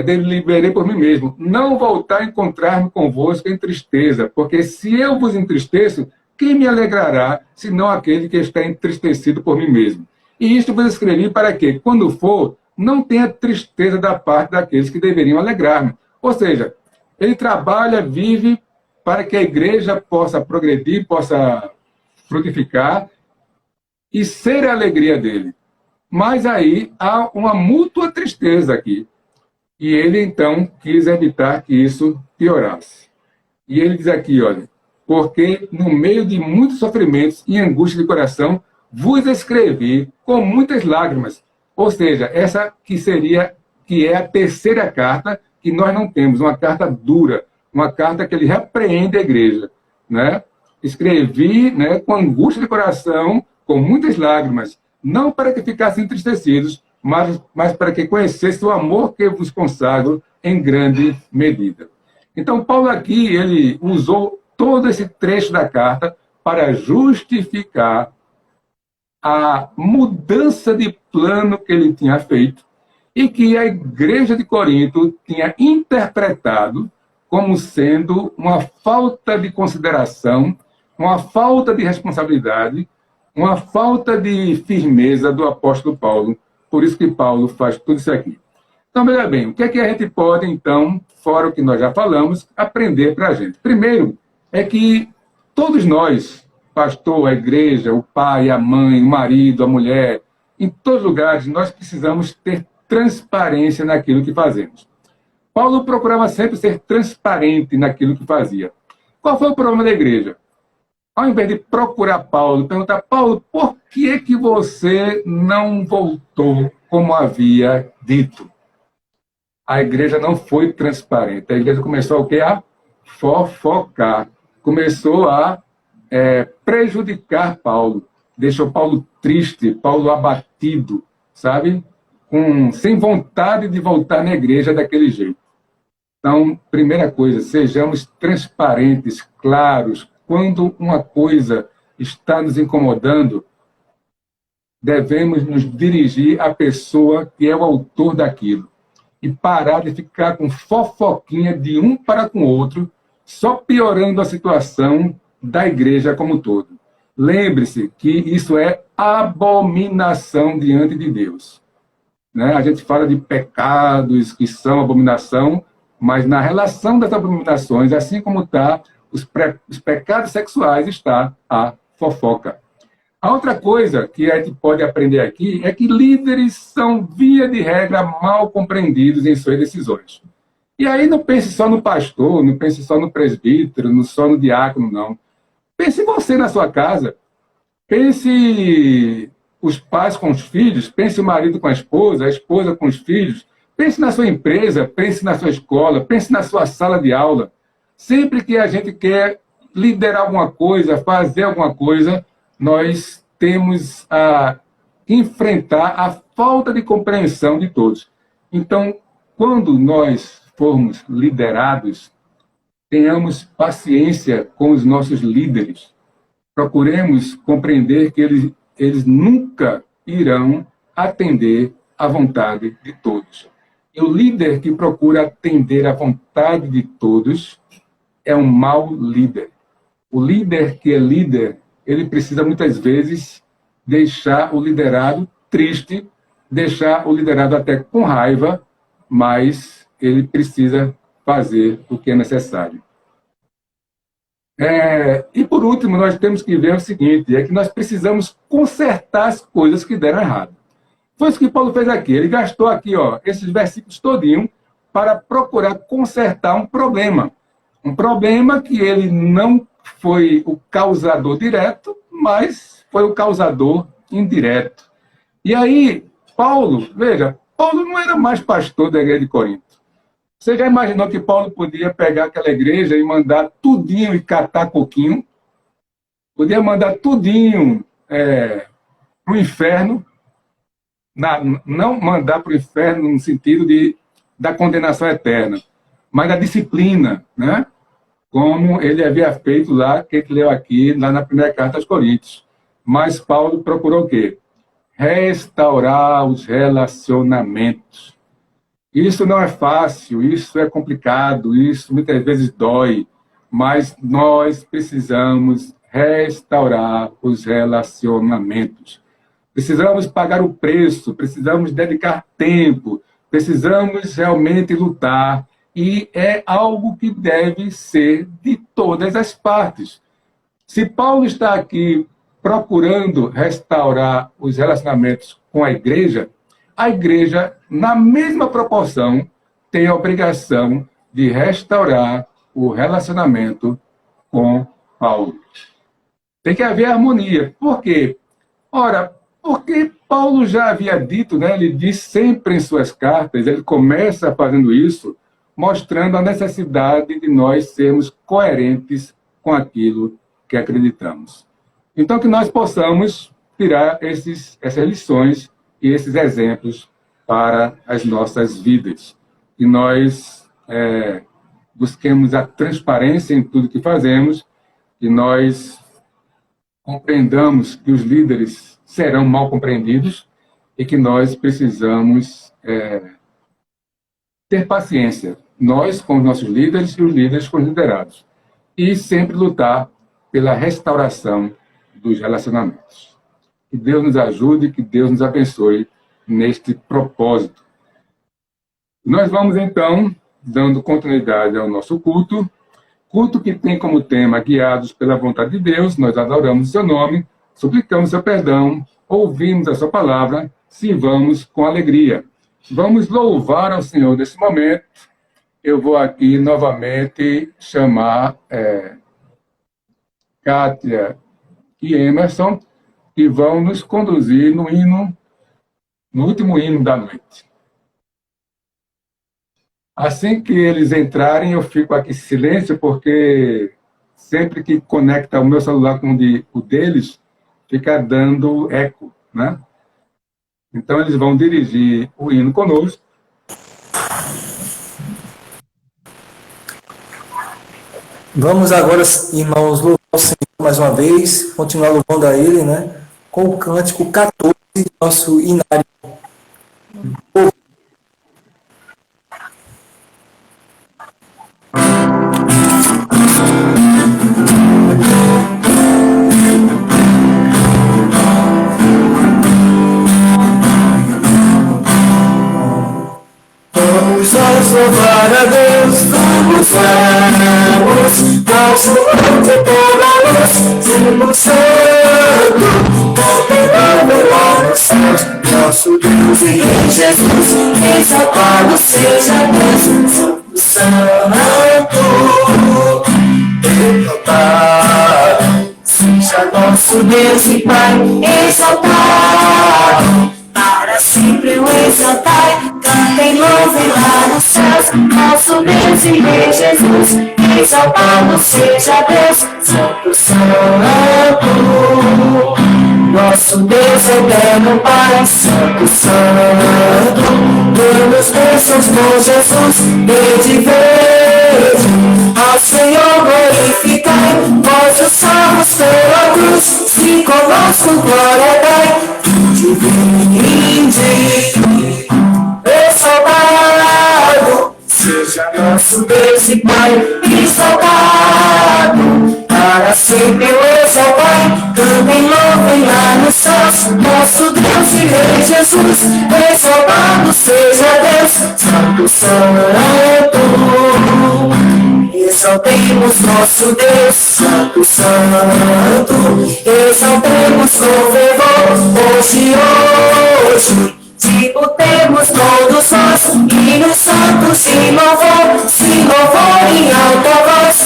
[SPEAKER 1] deliberei por mim mesmo, não voltar a encontrar-me convosco em tristeza, porque se eu vos entristeço, quem me alegrará, senão aquele que está entristecido por mim mesmo? E isto vos escrevi para que, quando for, não tenha tristeza da parte daqueles que deveriam alegrar-me. Ou seja, ele trabalha, vive para que a igreja possa progredir, possa frutificar e ser a alegria dele. Mas aí há uma mútua tristeza aqui. E ele, então, quis evitar que isso piorasse. E ele diz aqui, olha, porque no meio de muitos sofrimentos e angústia de coração, vos escrevi com muitas lágrimas. Ou seja, essa que é a terceira carta que nós não temos, uma carta dura, uma carta que ele repreende a igreja, né? Escrevi, né, com angústia de coração, com muitas lágrimas, não para que ficassem entristecidos, mas para que conhecesse o amor que vos consagro em grande medida. Então, Paulo aqui, ele usou todo esse trecho da carta para justificar a mudança de plano que ele tinha feito e que a igreja de Corinto tinha interpretado como sendo uma falta de consideração, uma falta de responsabilidade, uma falta de firmeza do apóstolo Paulo. Por isso que Paulo faz tudo isso aqui. Então, veja bem, o que é que a gente pode, então, fora o que nós já falamos, aprender para a gente? Primeiro, é que todos nós, pastor, a igreja, o pai, a mãe, o marido, a mulher, em todos os lugares, nós precisamos ter transparência naquilo que fazemos. Paulo procurava sempre ser transparente naquilo que fazia. Qual foi o problema da igreja? Ao invés de procurar Paulo, perguntar, Paulo, por que é que você não voltou como havia dito? A igreja não foi transparente. A igreja começou o quê? A fofocar. Começou a prejudicar Paulo. Deixou Paulo triste, Paulo abatido, sabe? Sem vontade de voltar na igreja daquele jeito. Então, primeira coisa, sejamos transparentes, claros. Quando uma coisa está nos incomodando, devemos nos dirigir à pessoa que é o autor daquilo e parar de ficar com fofoquinha de um para com o outro, só piorando a situação da igreja como um todo. Lembre-se que isso é abominação diante de Deus. Né? A gente fala de pecados que são abominação, mas na relação das abominações, assim como está os pecados sexuais, está a fofoca. A outra coisa que a gente pode aprender aqui é que líderes são, via de regra, mal compreendidos em suas decisões. E aí não pense só no pastor, não pense só no presbítero, só no diácono, não. Pense você na sua casa. Pense os pais com os filhos, pense o marido com a esposa com os filhos. Pense na sua empresa, pense na sua escola, pense na sua sala de aula. Sempre que a gente quer liderar alguma coisa, fazer alguma coisa, nós temos a enfrentar a falta de compreensão de todos. Então, quando nós formos liderados, tenhamos paciência com os nossos líderes. Procuremos compreender que eles nunca irão atender à vontade de todos. E o líder que procura atender à vontade de todos é um mau líder. O líder que é líder, ele precisa muitas vezes deixar o liderado triste, deixar o liderado até com raiva, mas ele precisa fazer o que é necessário. E por último, nós temos que ver o seguinte, é que nós precisamos consertar as coisas que deram errado. Foi isso que Paulo fez aqui. Ele gastou aqui, esses versículos todinho para procurar consertar um problema. Um problema que ele não foi o causador direto, mas foi o causador indireto. E aí, Paulo não era mais pastor da igreja de Corinto. Você já imaginou que Paulo podia pegar aquela igreja e mandar tudinho e catar coquinho? Podia mandar tudinho para o inferno, não mandar para o inferno no sentido da condenação eterna, mas da disciplina, né? Como ele havia feito lá, que ele leu aqui, lá na primeira carta aos Coríntios. Mas Paulo procurou o quê? Restaurar os relacionamentos. Isso não é fácil, isso é complicado, isso muitas vezes dói, mas nós precisamos restaurar os relacionamentos. Precisamos pagar o preço, precisamos dedicar tempo, precisamos realmente lutar. E é algo que deve ser de todas as partes. Se Paulo está aqui procurando restaurar os relacionamentos com a igreja, na mesma proporção, tem a obrigação de restaurar o relacionamento com Paulo. Tem que haver harmonia. Por quê? Ora, porque Paulo já havia dito, né, ele diz sempre em suas cartas, ele começa fazendo isso, mostrando a necessidade de nós sermos coerentes com aquilo que acreditamos. Então, que nós possamos tirar essas lições e esses exemplos para as nossas vidas. Que nós busquemos a transparência em tudo que fazemos, que nós compreendamos que os líderes serão mal compreendidos e que nós precisamos ter paciência, nós com os nossos líderes e os líderes com os liderados. E sempre lutar pela restauração dos relacionamentos. Que Deus nos ajude, que Deus nos abençoe neste propósito. Nós vamos, então, dando continuidade ao nosso culto. Culto que tem como tema, guiados pela vontade de Deus, nós adoramos o seu nome, suplicamos seu perdão, ouvimos a sua palavra, sirvamos com alegria. Vamos louvar ao Senhor nesse momento. Eu vou aqui novamente chamar Kátia e Emerson, que vão nos conduzir no último hino da noite. Assim que eles entrarem, eu fico aqui em silêncio, porque sempre que conecta o meu celular com o deles, fica dando eco, né? Então, eles vão dirigir o hino conosco.
[SPEAKER 3] Vamos agora, irmãos, louvar o Senhor mais uma vez, continuar louvando a Ele, né? Com o cântico 14. nosso inário.
[SPEAKER 4] Vamos nós louvar a Deus, vamos, nosso Deus de toda a luz, Senhor Santo, contemplando lá no céu, nosso Deus e Rei Jesus, exaltado seja Deus, Santo, exaltado seja nosso Deus e Pai, exaltado. Para sempre o exaltai, cantem, louvem lá nos céus, nosso Deus e Rei Jesus, exaltado seja Deus, Santo, Santo. Nosso Deus eterno Pai, Santo, Santo. Dê-nos bênçãos com Jesus, vede, vede. Ao Senhor glorificai, vós os salvos pela cruz, se conosco glória dai. Vinde, exaltado seja nosso Deus e Pai, exaltado, para sempre o exaltai, cantem, louvem lá nos céus, nosso Deus e Rei Jesus, exaltado seja Deus, Santo, Santo. Exaltemos nosso Deus, Santo, Santo, exaltemos com fervor, hoje, disputemos todos nós, hinos santos e louvor em alta voz,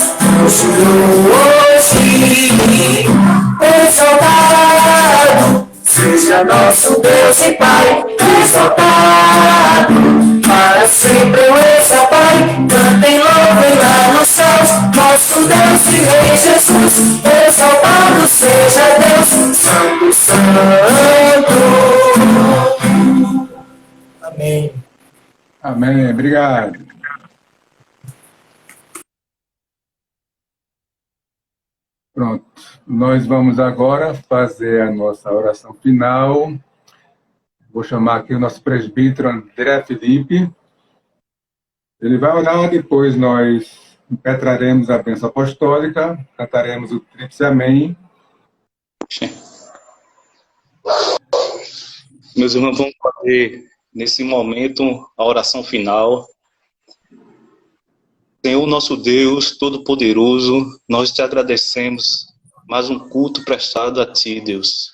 [SPEAKER 4] hoje, exaltado, seja nosso Deus e Pai, exaltado, para sempre o exaltai, cantem, louvem lá nos céus, nosso Deus e Rei Jesus, exaltado seja Deus, Santo, Santo. Amém.
[SPEAKER 1] Amém. Obrigado. Pronto. Nós vamos agora fazer a nossa oração final. Vou chamar aqui o nosso presbítero André Felipe. Ele vai orar, depois nós impetraremos a bênção apostólica, cantaremos o Tríplice Amém.
[SPEAKER 6] Meus irmãos, vamos fazer nesse momento a oração final. Senhor nosso Deus Todo-Poderoso, nós te agradecemos mais um culto prestado a Ti, Deus.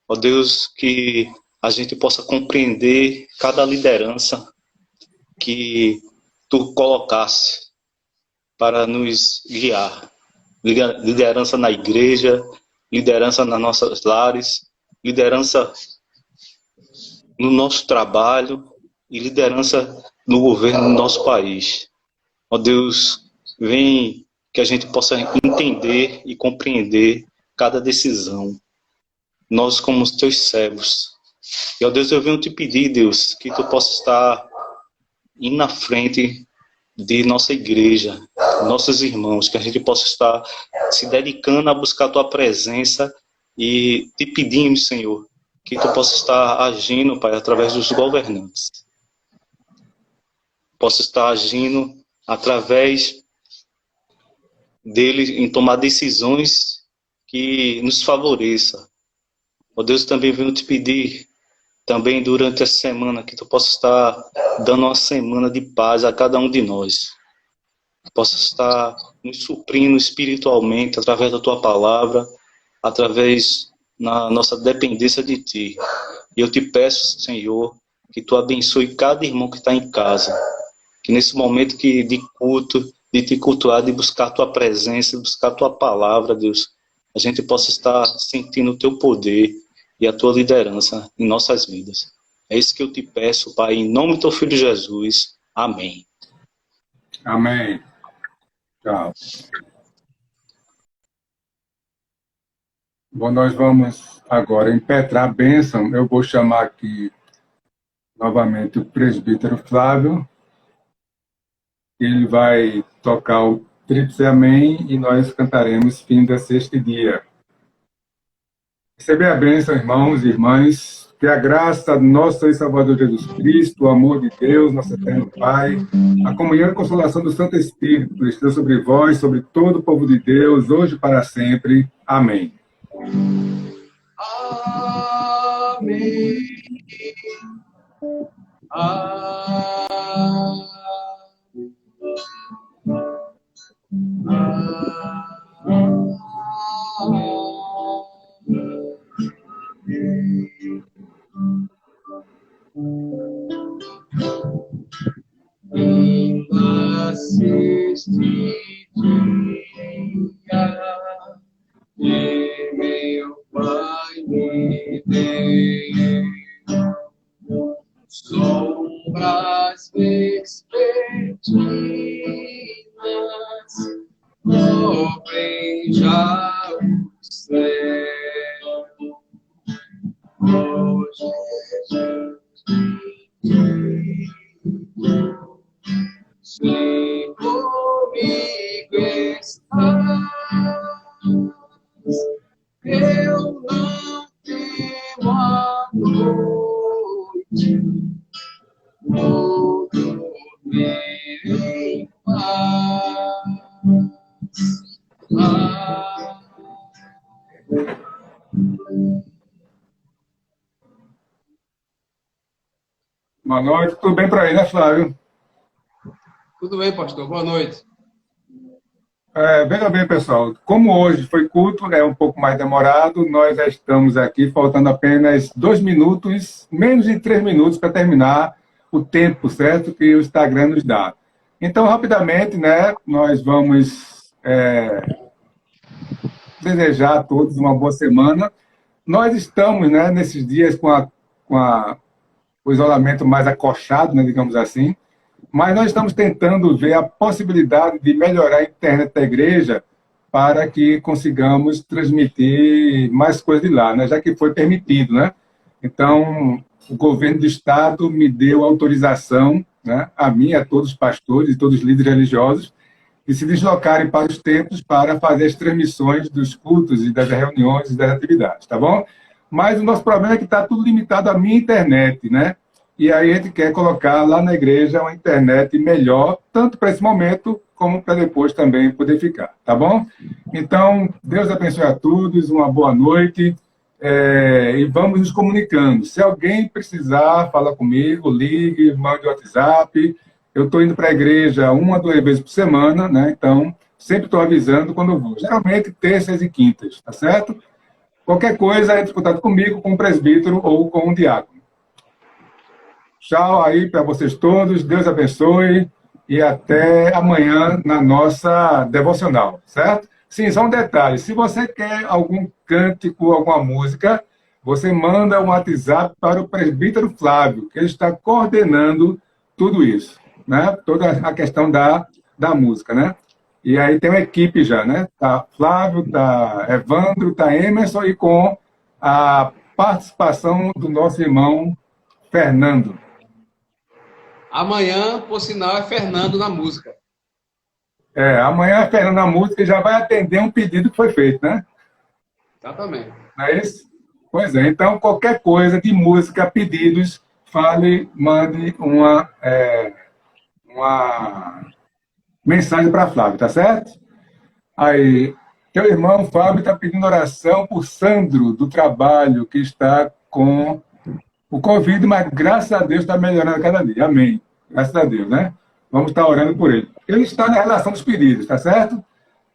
[SPEAKER 6] Ó Deus, que a gente possa compreender cada liderança que Tu colocasse para nos guiar. Liderança na igreja, liderança nas nossas lares, liderança no nosso trabalho e liderança no governo do nosso país. Ó Deus, vem que a gente possa entender e compreender cada decisão. Nós como os teus servos. E ó Deus, eu venho te pedir, Deus, que tu possa estar indo na frente de nossa igreja, nossos irmãos, que a gente possa estar se dedicando a buscar a tua presença e te pedimos, Senhor, que tu possa estar agindo, Pai, através dos governantes. Possa estar agindo através deles em tomar decisões que nos favoreça. Ó Deus, também venho te pedir, também durante essa semana, que tu possa estar dando uma semana de paz a cada um de nós. Possa estar nos suprindo espiritualmente através da tua palavra, através na nossa dependência de ti. E eu te peço, Senhor, que tu abençoe cada irmão que está em casa. Que nesse momento de culto, de te cultuar, de buscar a tua presença, de buscar a tua palavra, Deus, a gente possa estar sentindo o teu poder e a tua liderança em nossas vidas. É isso que eu te peço, Pai, em nome do teu Filho Jesus. Amém.
[SPEAKER 1] Amém. Tchau. Bom, nós vamos agora impetrar a bênção. Eu vou chamar aqui novamente o presbítero Flávio. Ele vai tocar o Tríplice Amém e nós cantaremos fim da sexta dia. Receber a bênção, irmãos e irmãs, Que a graça do nosso Senhor e Salvador Jesus Cristo, o amor de Deus, nosso eterno Pai, a comunhão e consolação do Santo Espírito esteja sobre vós, sobre todo o povo de Deus, hoje e para sempre. Amém.
[SPEAKER 2] Amém. Assiste dia que meu Pai me deu sombras vespertinas, cobrem já o céu. Oh, Jesus, se comigo estás, eu não temo a noite, vou dormir em paz.
[SPEAKER 1] Boa noite, tudo bem por aí, né, Flávio?
[SPEAKER 2] Tudo bem, pastor? Boa noite.
[SPEAKER 1] Veja bem, pessoal, como hoje foi culto, é um pouco mais demorado, nós já estamos aqui, faltando apenas 2 minutos, menos de 3 minutos para terminar o tempo certo que o Instagram nos dá. Então, rapidamente, né, nós vamos desejar a todos uma boa semana. Nós estamos, né, nesses dias com o isolamento mais acolchado, né, digamos assim, mas nós estamos tentando ver a possibilidade de melhorar a internet da igreja para que consigamos transmitir mais coisas de lá, né? Já que foi permitido, né? Então, o governo do estado me deu autorização, né, a mim, a todos os pastores e todos os líderes religiosos, de se deslocarem para os templos para fazer as transmissões dos cultos e das reuniões e das atividades, tá bom? Mas o nosso problema é que está tudo limitado à minha internet, né? E aí a gente quer colocar lá na igreja uma internet melhor, tanto para esse momento, como para depois também poder ficar, tá bom? Então, Deus abençoe a todos, uma boa noite, e vamos nos comunicando. Se alguém precisar, fala comigo, ligue, mande WhatsApp. Eu estou indo para a igreja 1 a 2 vezes por semana, né? Então, sempre estou avisando quando eu vou. Geralmente, terças e quintas, tá certo? Qualquer coisa, entre em contato comigo, com o presbítero ou com o diácono. Tchau aí para vocês todos, Deus abençoe e até amanhã na nossa devocional, certo? Sim, só um detalhe, se você quer algum cântico, alguma música, você manda um WhatsApp para o presbítero Flávio, que ele está coordenando tudo isso, né? Toda a questão da música, né? E aí tem uma equipe já, né? Tá Flávio, tá Evandro, tá Emerson e com a participação do nosso irmão Fernando.
[SPEAKER 2] Amanhã, por sinal, é Fernando na música.
[SPEAKER 1] Amanhã é Fernando na música e já vai atender um pedido que foi feito, né?
[SPEAKER 2] Exatamente.
[SPEAKER 1] Não é isso? Pois é. Então, qualquer coisa de música, pedidos, fale, mande uma mensagem para Flávio, tá certo? Aí, teu irmão Fábio está pedindo oração por Sandro, do trabalho, que está com o Covid, mas graças a Deus está melhorando a cada dia. Amém. Graças a Deus, né? Vamos estar orando por ele. Ele está na relação dos pedidos, tá certo?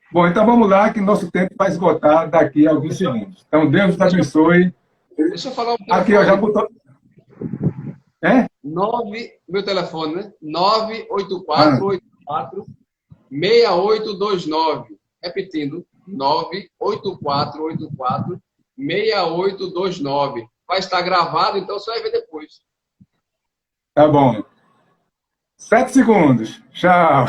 [SPEAKER 1] Bom, então vamos lá, que nosso tempo vai esgotar daqui a alguns segundos. Então, Deus nos abençoe.
[SPEAKER 2] Deixa eu falar um telefone.
[SPEAKER 1] Aqui, ó, já botou...
[SPEAKER 2] Meu telefone, né? 98484-6829. Repetindo, 98484-6829. Vai estar gravado, então você vai ver depois.
[SPEAKER 1] Tá bom. 7 segundos. Tchau.